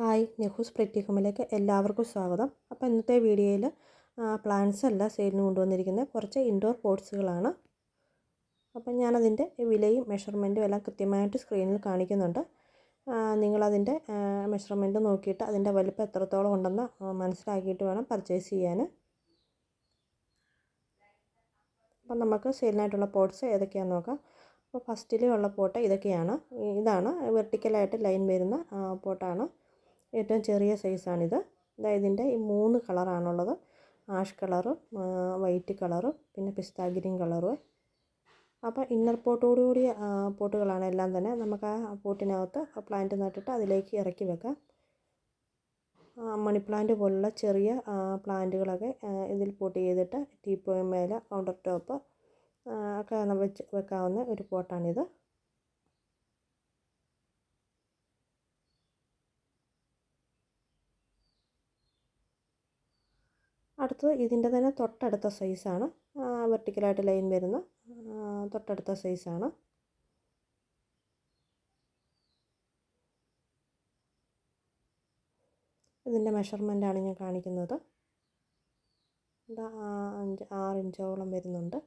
Hi, നെഹൂസ് പ്രിറ്റിഹോമിലേക്ക് എല്ലാവർക്കും സ്വാഗതം. അപ്പോൾ ഇന്നത്തെ വീഡിയോയിൽ പ്ലാന്റ്സ് അല്ല സെയിലിന് കൊണ്ടുവന്നിരിക്കുന്നത്, കുറച്ച് ഇൻഡോർ പോട്ട്സുകളാണ്. അപ്പം ഞാനതിൻ്റെ വിലയും മെഷർമെൻറ്റും എല്ലാം കൃത്യമായിട്ട് സ്ക്രീനിൽ കാണിക്കുന്നുണ്ട്. നിങ്ങളതിൻ്റെ മെഷർമെൻറ്റ് നോക്കിയിട്ട് അതിൻ്റെ വലിപ്പം എത്രത്തോളം ഉണ്ടെന്ന് മനസ്സിലാക്കിയിട്ട് വേണം പർച്ചേസ് ചെയ്യാൻ. അപ്പം നമുക്ക് സെയിലിനായിട്ടുള്ള പോട്ട്സ് ഏതൊക്കെയാണെന്ന് നോക്കാം. അപ്പോൾ ഫസ്റ്റിലുള്ള പോട്ട് ഇതൊക്കെയാണ്. ഇതാണ് വെർട്ടിക്കലായിട്ട് ലൈൻ വരുന്ന പോട്ടാണ്. ഏറ്റവും ചെറിയ സൈസാണിത്. ഇതിൻ്റെ ഈ 3 കളറാണുള്ളത്. ആഷ് കളറും വൈറ്റ് കളറും പിന്നെ പിസ്ത ഗ്രീൻ കളറും. അപ്പോൾ ഇന്നർ പോട്ടോടുകൂടിയ പോട്ടുകളാണ് എല്ലാം തന്നെ. നമുക്ക് ആ പോട്ടിനകത്ത് പ്ലാന്റ് നട്ടിട്ട് അതിലേക്ക് ഇറക്കി വെക്കാം. മണി പ്ലാന്റ് പോലുള്ള ചെറിയ പ്ലാന്റുകളൊക്കെ ഇതിൽ പോട്ട് ചെയ്തിട്ട് ടീപ്പോയും മേലെ കൗണ്ടർ ടോപ്പ് ഒക്കെ വെക്കാവുന്ന ഒരു പോട്ടാണിത്. അടുത്തത് ഇതിൻ്റെ തന്നെ തൊട്ടടുത്ത സൈസാണ്. വെർട്ടിക്കലായിട്ട് ലൈൻ വരുന്ന തൊട്ടടുത്ത സൈസാണ്. ഇതിൻ്റെ മെഷർമെൻറ്റാണ് ഞാൻ കാണിക്കുന്നത്. 6 ഇഞ്ചോളം വരുന്നുണ്ട്.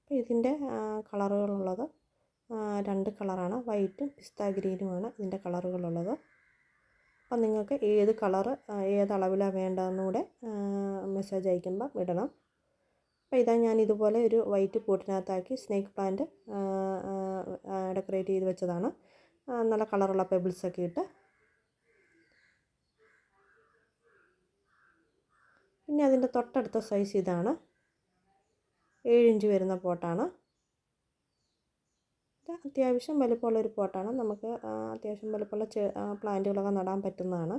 അപ്പോൾ ഇതിൻ്റെ കളറുകളുള്ളത് 2 കളറാണ്. വൈറ്റും പിസ്ത ഗ്രീനുമാണ് ഇതിൻ്റെ കളറുകളുള്ളത്. അപ്പം നിങ്ങൾക്ക് ഏത് കളറ് ഏത് അളവിലാണ് വേണ്ടതെന്നൂടെ മെസ്സേജ് അയക്കുമ്പോൾ ഇടണം. അപ്പോൾ ഇതാ ഞാൻ ഇതുപോലെ ഒരു വൈറ്റ് പോട്ടിനകത്താക്കി സ്നേക്ക് പ്ലാന്റ് ഡെക്കറേറ്റ് ചെയ്ത് വെച്ചതാണ്. നല്ല കളറുള്ള പെബിൾസൊക്കെ ഇട്ട്. പിന്നെ അതിൻ്റെ തൊട്ടടുത്ത സൈസ് ഇതാണ്. 7 ഇഞ്ച് വരുന്ന പോട്ടാണ്. അത്യാവശ്യം വലുപ്പമുള്ളൊരു പോട്ടാണ്. നമുക്ക് അത്യാവശ്യം വലുപ്പമുള്ള പ്ലാന്റുകളൊക്കെ നടാൻ പറ്റുന്നതാണ്.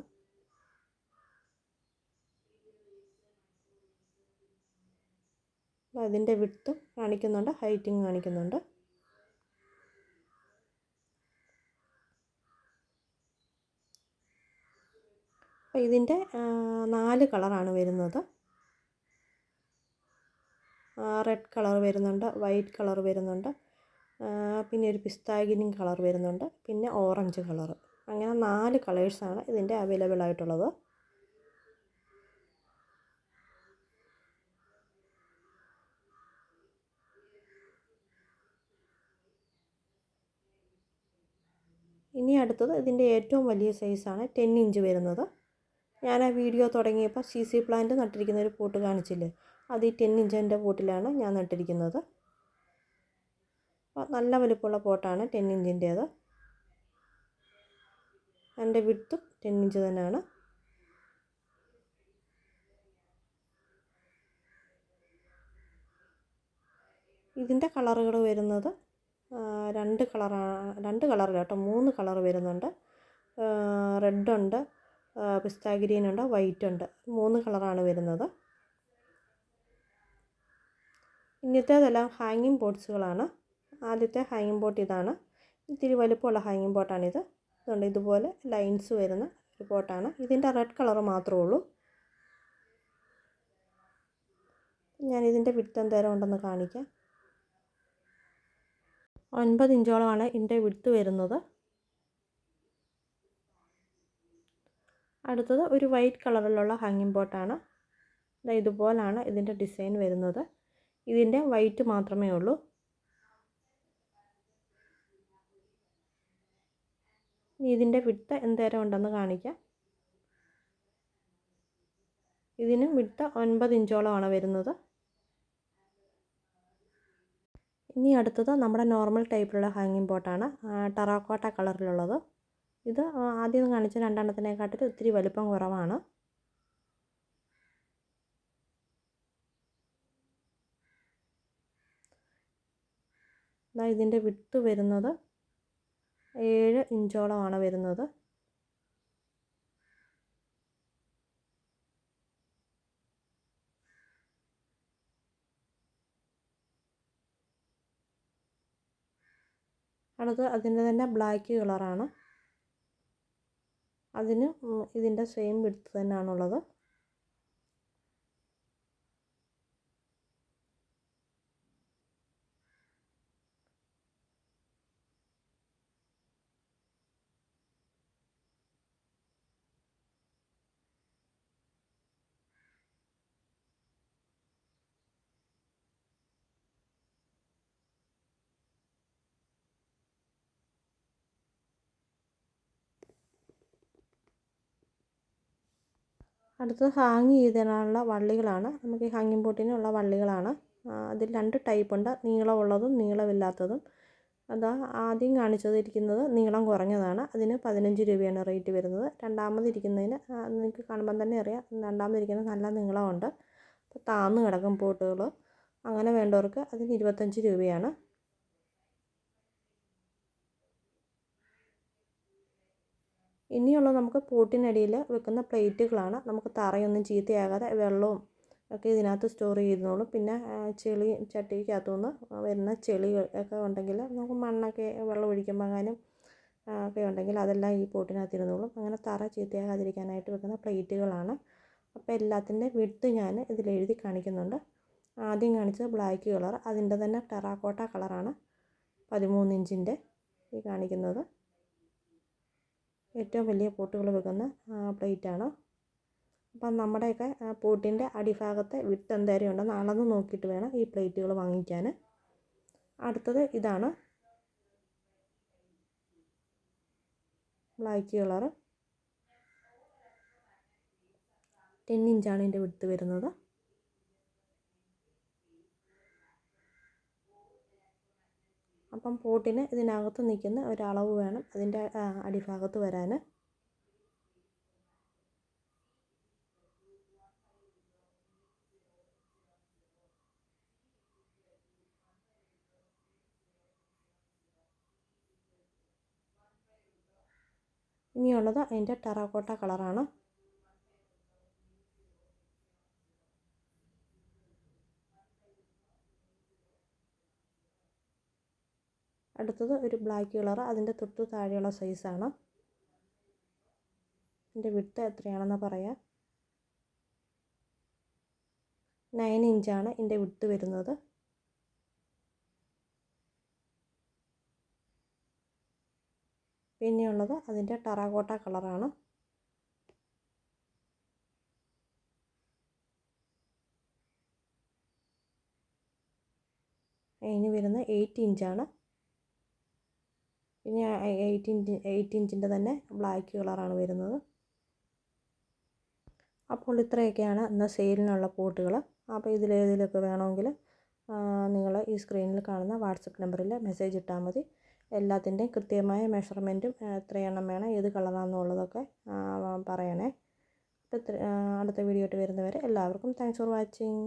അതിൻ്റെ വിഡ്ത്തും കാണിക്കുന്നുണ്ട്, ഹൈറ്റും കാണിക്കുന്നുണ്ട്. അപ്പോൾ ഇതിൻ്റെ 4 കളറാണ് വരുന്നത്. റെഡ് കളർ വരുന്നുണ്ട്, വൈറ്റ് കളർ വരുന്നുണ്ട്, പിന്നെ ഒരു പിസ്ത ഗ്രീൻ കളർ വരുന്നുണ്ട്, പിന്നെ ഓറഞ്ച് കളർ. അങ്ങനെ 4 കളേഴ്സാണ് ഇതിൻ്റെ അവൈലബിൾ ആയിട്ടുള്ളത്. ഇനി അടുത്തത് ഇതിൻ്റെ ഏറ്റവും വലിയ സൈസാണ് 10 ഇഞ്ച് വരുന്നത്. ഞാൻ ആ വീഡിയോ തുടങ്ങിയപ്പോൾ CC പ്ലാന്റ് നട്ടിരിക്കുന്ന ഒരു പോട്ട് കാണിച്ചില്ലേ, അത് ഈ 10 ഇഞ്ചിൻ്റെ പോട്ടിലാണ് ഞാൻ നട്ടിരിക്കുന്നത്. അപ്പോൾ നല്ല വലിപ്പമുള്ള പോട്ടാണ് 10 ഇഞ്ചിൻ്റേത്. അതിൻ്റെ വിഡ്ത്തും 10 ഇഞ്ച് തന്നെയാണ്. ഇതിൻ്റെ കളറുകൾ വരുന്നത് 2 കളറിൽ കേട്ടോ, 3 കളർ വരുന്നുണ്ട്. റെഡുണ്ട്, പിസ്ത ഗ്രീനുണ്ട്, വൈറ്റ് ഉണ്ട്. 3 കളറാണ് വരുന്നത്. ഇന്നത്തേതെല്ലാം ഹാങ്ങിങ് പോട്ട്സുകളാണ്. ആദ്യത്തെ ഹാങ്ങിങ് പോട്ട് ഇതാണ്. ഇത്തിരി വലുപ്പമുള്ള ഹാങ്ങിങ് പോട്ടാണിത്. അതുകൊണ്ട് ഇതുപോലെ ലൈൻസ് വരുന്ന ഒരു പോട്ടാണ്. ഇതിൻ്റെ റെഡ് കളർ മാത്രമേ ഉള്ളൂ. ഞാനിതിൻ്റെ വിഡ്ത്ത് എന്തേരം ഉണ്ടെന്ന് കാണിക്കാം. 9 ഇഞ്ചോളമാണ് ഇതിൻ്റെ വിഡ്ത്ത് വരുന്നത്. അടുത്തത് ഒരു വൈറ്റ് കളറിലുള്ള ഹാങ്ങിങ് പോട്ടാണ്. ഇതുപോലാണ് ഇതിൻ്റെ ഡിസൈൻ വരുന്നത്. ഇതിൻ്റെ വൈറ്റ് മാത്രമേ ഉള്ളൂ. ഇതിൻ്റെ വിഡ്ത്ത് എന്തേരം ഉണ്ടെന്ന് കാണിക്കാം. ഇതിന് വിഡ്ത്ത് 9 ഇഞ്ചോളമാണ് വരുന്നത്. ഇനി അടുത്തത് നമ്മുടെ നോർമൽ ടൈപ്പിലുള്ള ഹാങ്ങിങ് പോട്ടാണ്, ടെറാക്കോട്ട കളറിലുള്ളത്. ഇത് ആദ്യം കാണിച്ച രണ്ടെണ്ണത്തിനെക്കാട്ടിലും ഒത്തിരി വലുപ്പം കുറവാണ്. ഇതിൻ്റെ വിഡ്ത്ത് വരുന്നത് 7 ഇഞ്ചോളമാണ് വരുന്നത്. അടുത്ത് അതിൻ്റെ തന്നെ ബ്ലാക്ക് കളറാണ്. അതിന് ഇതിൻ്റെ സെയിം വിഡ്ത്ത് തന്നെയാണുള്ളത്. അടുത്തത് ഹാങ് ചെയ്തിടാനുള്ള വള്ളികളാണ്. നമുക്ക് ഈ ഹാങ്ങിങ് പോട്ടിനുള്ള വള്ളികളാണ്. അതിൽ 2 ടൈപ്പുണ്ട്, നീളമുള്ളതും നീളമില്ലാത്തതും. അതാ ആദ്യം കാണിച്ചതിരിക്കുന്നത് നീളം കുറഞ്ഞതാണ്, അതിന് 15 രൂപയാണ് റേറ്റ് വരുന്നത്. രണ്ടാമതിരിക്കുന്നതിന് നിങ്ങൾക്ക് കാണുമ്പം തന്നെ അറിയാം, രണ്ടാമതിരിക്കുന്നത് നല്ല നീളമുണ്ട്, അപ്പോൾ താന്ന് കിടക്കും പോട്ടുകൾ. അങ്ങനെ വേണ്ടവർക്ക് അതിന് 25 രൂപയാണ്. ഇനിയുള്ളത് നമുക്ക് പോട്ടിനടിയിൽ വെക്കുന്ന പ്ലേറ്റുകളാണ്. നമുക്ക് തറയൊന്നും ചീത്തയാകാതെ വെള്ളവും ഒക്കെ ഇതിനകത്ത് സ്റ്റോർ ചെയ്യുന്നോളും. പിന്നെ ചെളി ചട്ടിക്കകത്തുനിന്ന് വരുന്ന ചെളി ഒക്കെ ഉണ്ടെങ്കിൽ നമുക്ക് മണ്ണൊക്കെ വെള്ളം ഒഴിക്കുമ്പോൾ എങ്ങാനും ഒക്കെ ഉണ്ടെങ്കിൽ അതെല്ലാം ഈ പോട്ടിനകത്ത് ഇരുന്നോളും. അങ്ങനെ തറ ചീത്തയാകാതിരിക്കാനായിട്ട് വെക്കുന്ന പ്ലേറ്റുകളാണ്. അപ്പോൾ എല്ലാത്തിൻ്റെ വിഡ്ത്ത് ഞാൻ ഇതിൽ എഴുതി കാണിക്കുന്നുണ്ട്. ആദ്യം കാണിച്ചത് ബ്ലാക്ക് കളർ, അതിൻ്റെ തന്നെ ടെറാക്കോട്ട കളറാണ് 13 ഇഞ്ചിൻ്റെ ഈ കാണിക്കുന്നത്. ഏറ്റവും വലിയ പോട്ടുകൾ വെക്കുന്ന പ്ലേറ്റാണ്. അപ്പം നമ്മുടെയൊക്കെ പോട്ടിൻ്റെ അടിഭാഗത്തെ വിഡ്ത്ത് എന്തേലും ഉണ്ടെന്ന് അളന്ന് നോക്കിയിട്ട് വേണം ഈ പ്ലേറ്റുകൾ വാങ്ങിക്കാൻ. അടുത്തത് ഇതാണ് ബ്ലാക്ക് കളർ, 10 ഇഞ്ചാണ് ഇതിൻ്റെ വിഡ്ത്ത് വരുന്നത്. അപ്പം പോട്ടിന് ഇതിനകത്ത് നിൽക്കുന്ന ഒരളവ് വേണം അതിൻ്റെ അടിഭാഗത്ത് വരാൻ. ഇനിയുള്ളത് അതിൻ്റെ ടെറാക്കോട്ട കളറാണ്. അടുത്തത് ഒരു ബ്ലാക്ക് കളർ, അതിൻ്റെ തൊട്ട് താഴെയുള്ള സൈസാണ്. ഇതിൻ്റെ വിഡ്ത്ത് എത്രയാണെന്ന് പറയാം. 9 ഇഞ്ചാണ് ഇതിൻ്റെ വിഡ്ത്ത് വരുന്നത്. പിന്നെയുള്ളത് അതിൻ്റെ ടെറാക്കോട്ട കളറാണ്. അതിന് വരുന്നത് 8 ഇഞ്ചാണ്. പിന്നെ 8 ഇഞ്ചിൻ്റെ തന്നെ ബ്ലാക്ക് കളറാണ് വരുന്നത്. അപ്പോൾ ഇത്രയൊക്കെയാണ് ഇന്ന് സെയിലിനുള്ള പോട്ടുകൾ. അപ്പോൾ ഇതിലേതിലൊക്കെ വേണമെങ്കിൽ നിങ്ങൾ ഈ സ്ക്രീനിൽ കാണുന്ന വാട്സപ്പ് നമ്പറിൽ മെസ്സേജ് ഇട്ടാൽ മതി. എല്ലാത്തിൻ്റെയും കൃത്യമായ മെഷർമെൻറ്റും എത്ര എണ്ണം വേണം, ഏത് കളറാണെന്നുള്ളതൊക്കെ പറയണേ. അപ്പോൾ അടുത്ത വീഡിയോ ആയിട്ട് വരുന്നവരെ എല്ലാവർക്കും താങ്ക്സ് ഫോർ വാച്ചിങ്.